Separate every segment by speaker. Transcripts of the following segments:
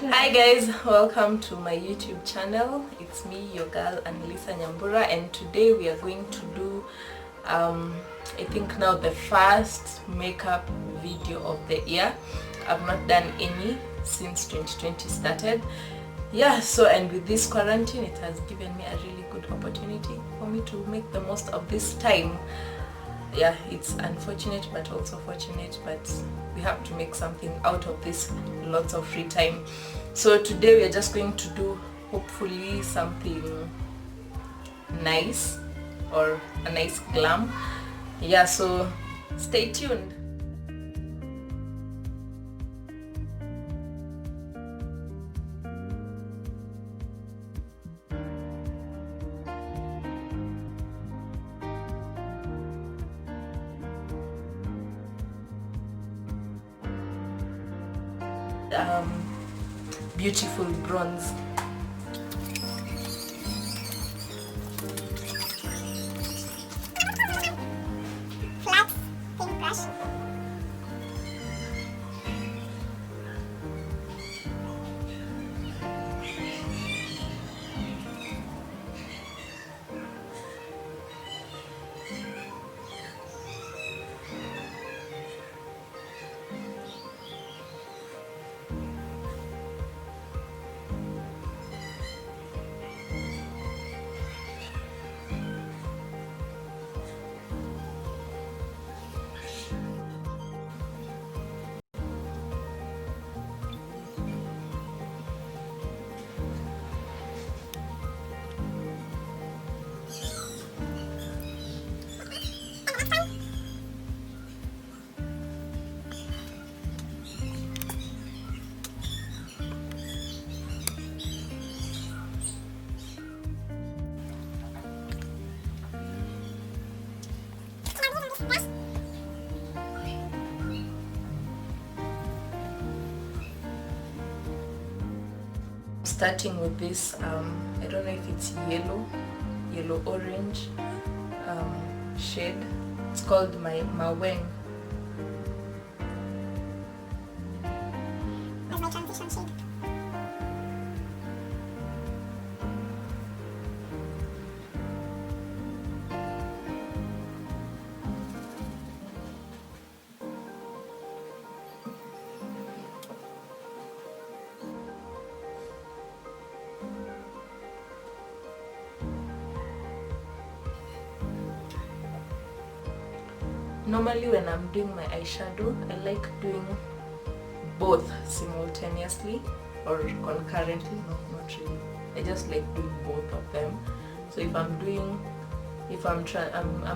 Speaker 1: Hi guys, welcome to my YouTube channel. It's me, your girl Annalisa Nyambura, and today we are going to do I think now the first makeup video of the year. I've not done any since 2020 started. Yeah, so and with this quarantine it has given me a really good opportunity for me to make the most of this time. Yeah, it's unfortunate but also fortunate, but we have to make something out of this, lots of free time. So today we are just going to do hopefully something nice or a nice glam. Yeah, so stay tuned. Beautiful bronze.
Speaker 2: Flat paintbrush.
Speaker 1: Starting with this I don't know if it's yellow orange shade. It's called my Maweng.
Speaker 2: That's my transition shade.
Speaker 1: Normally when I'm doing my eyeshadow, I like doing both simultaneously or concurrently. No, not really. I just like doing both of them. So if I'm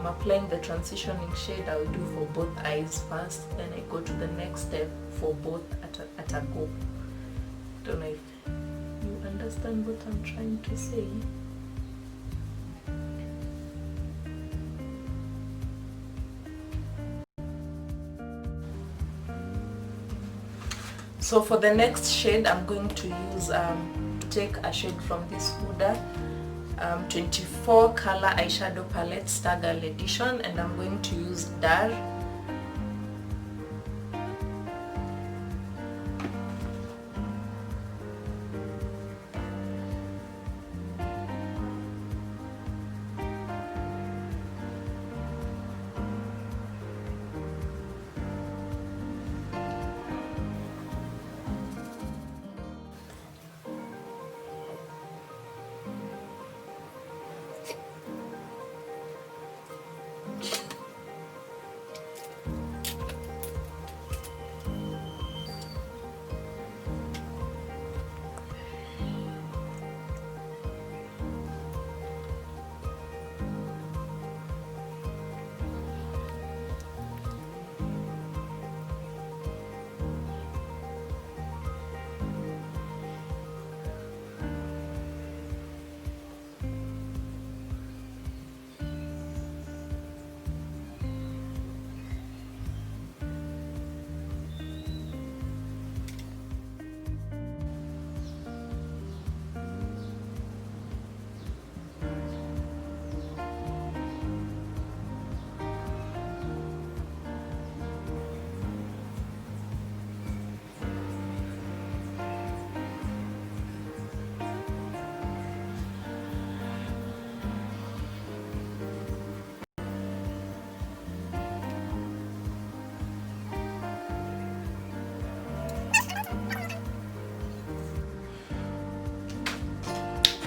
Speaker 1: applying the transitioning shade, I'll do for both eyes first, then I go to the next step for both at a go. Don't know if you understand what I'm trying to say. So for the next shade, I'm going to use take a shade from this Huda 24 color eyeshadow palette Star Girl edition, and I'm going to use Dar.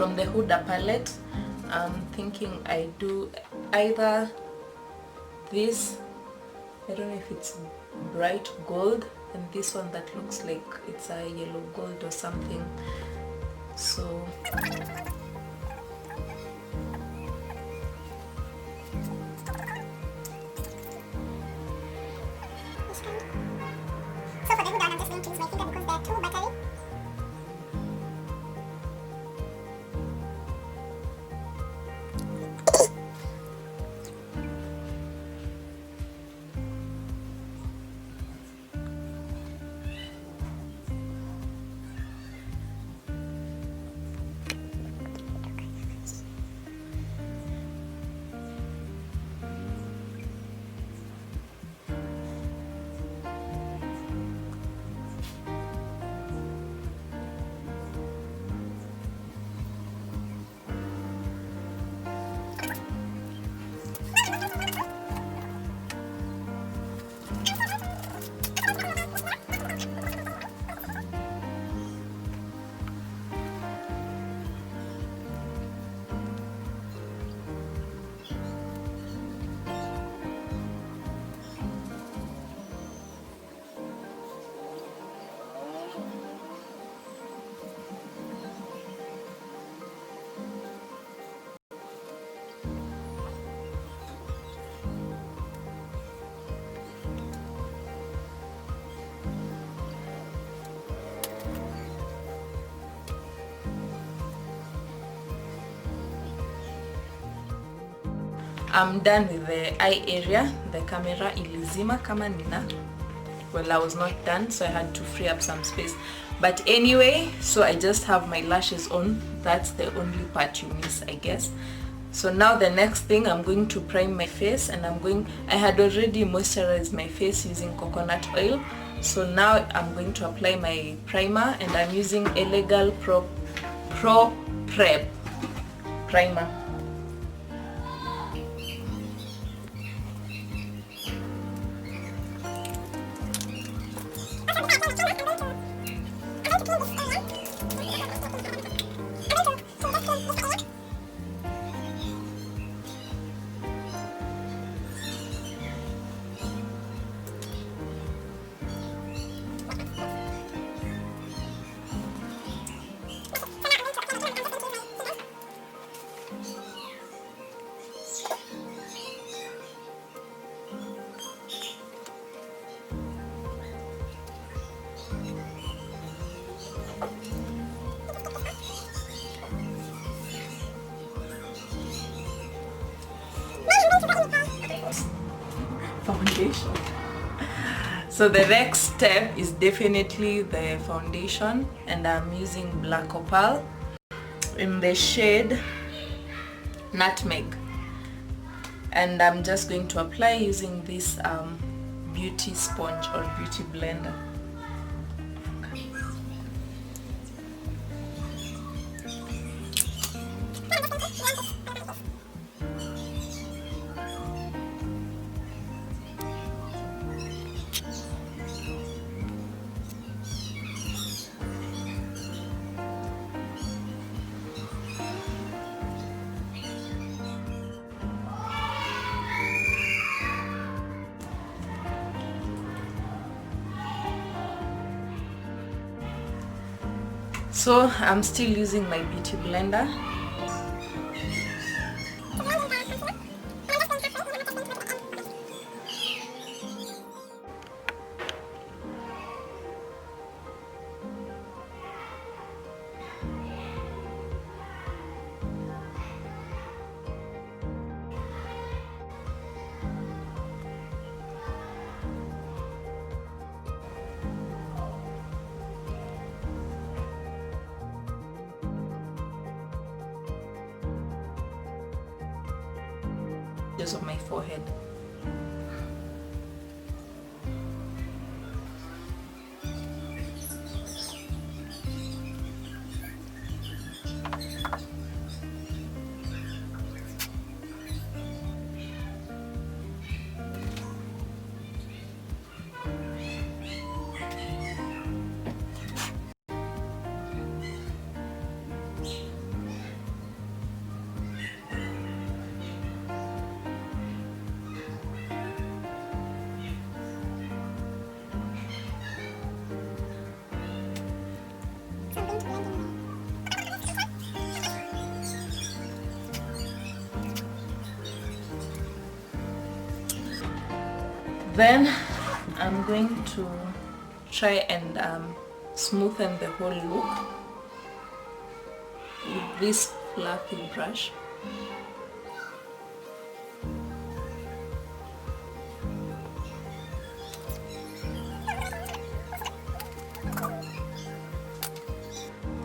Speaker 1: from the Huda palette. I'm thinking I do either this, I don't know if it's bright gold, and this one that looks like it's a yellow gold or something. So
Speaker 2: for the hood on, I'm just going to use my finger because they're too buttery.
Speaker 1: I'm done with the eye area. The camera ilizima kama nina. Well, I was not done, so I had to free up some space. But anyway, so I just have my lashes on. That's the only part you miss, I guess. So now the next thing, I'm going to prime my face, and I had already moisturized my face using coconut oil. So now I'm going to apply my primer, and I'm using Elegal Pro Prep primer. Foundation. So the next step is definitely the foundation, and I'm using Black Opal in the shade Nutmeg, and I'm just going to apply using this beauty sponge or beauty blender. So I'm still using my beauty blender. Just on my forehead. Then I'm going to try and smoothen the whole look with this fluffy brush.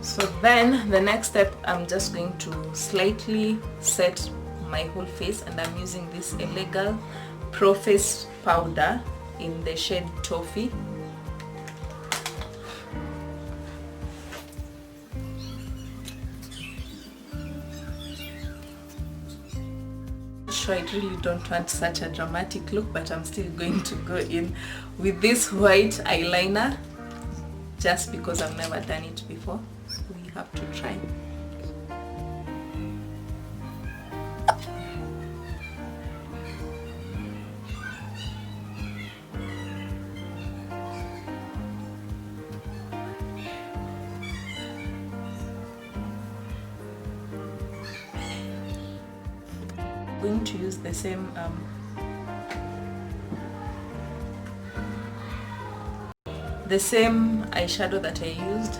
Speaker 1: So then the next step, I'm just going to slightly set my whole face, and I'm using this Illegal Pro Face powder in the shade Toffee. Sure, I really don't want such a dramatic look, but I'm still going to go in with this white eyeliner just because I've never done it before, so we have to try. I'm going to use the same eyeshadow that I used,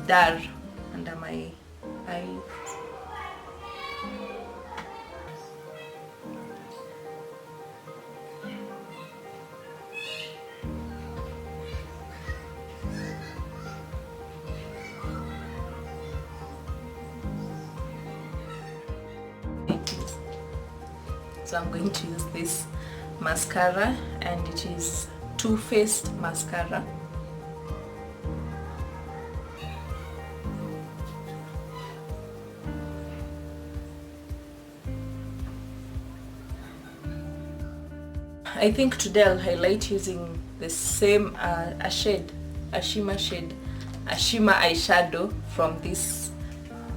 Speaker 1: Dar, under my eye. So I'm going to use this mascara, and it is Too Faced mascara. I think today I'll highlight using the same a shimmer eyeshadow from this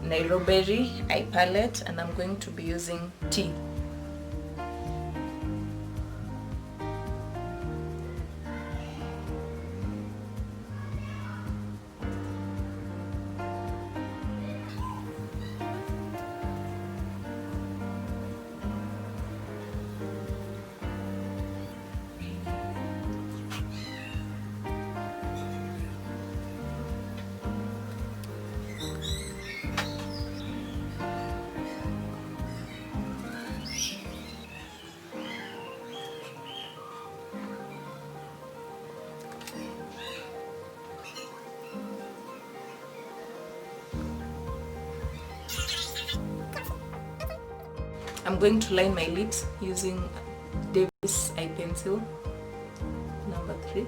Speaker 1: Nairobi eye palette, and I'm going to be using T. I'm going to line my lips using Davis eye pencil number 3.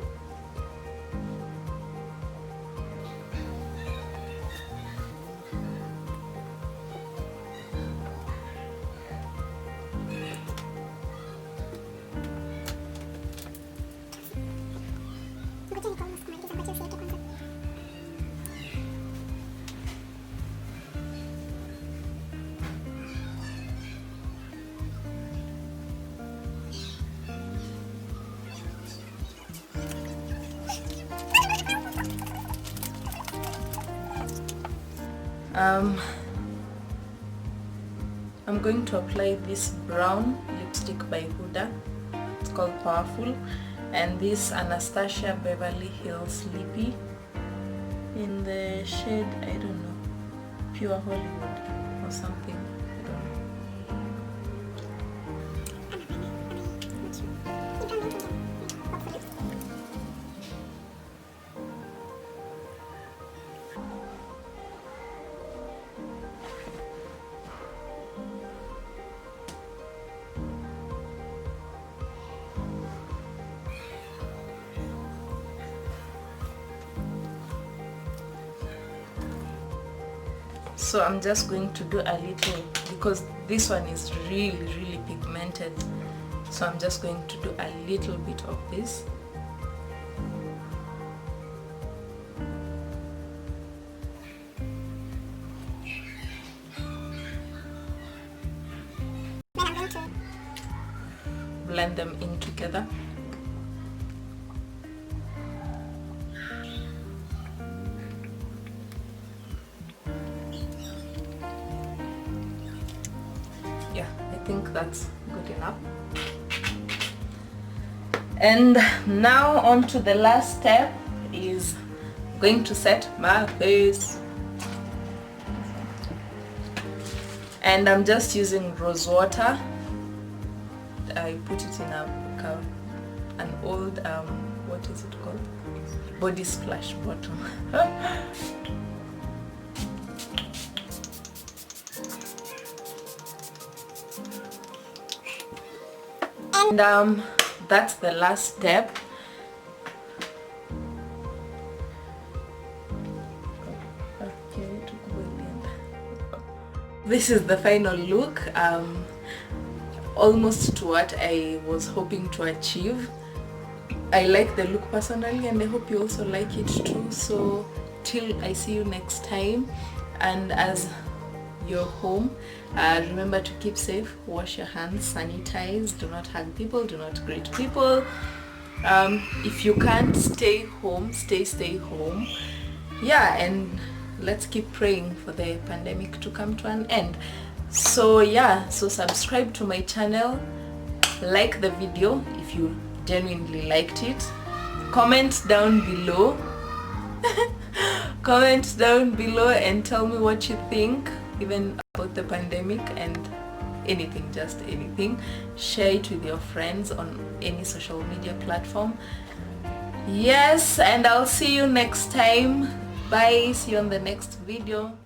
Speaker 1: I'm going to apply this brown lipstick by Huda. It's called Powerful, and this Anastasia Beverly Hills Lippy in the shade, I don't know, Pure Hollywood or something. I don't know. So I'm just going to do a little, because this one is really pigmented, so I'm just going to do a little bit of this.
Speaker 2: Then I'm going to
Speaker 1: Blend them in together. Yeah, I think that's good enough. And now on to the last step is going to set my face. And I'm just using rose water. I put it in an old what is it called, body splash bottle. And that's the last step. This is the final look, almost to what I was hoping to achieve. I like the look personally, and I hope you also like it too. So till I see you next time, and as you're home, remember to keep safe, wash your hands, sanitize, do not hug people, do not greet people. If you can't stay home, stay home. Yeah, and let's keep praying for the pandemic to come to an end. So yeah, so subscribe to my channel, like the video if you genuinely liked it, comment down below comment down below and tell me what you think, even about the pandemic and anything, just anything. Share it with your friends on any social media platform. Yes, and I'll see you next time. Bye. See you on the next video.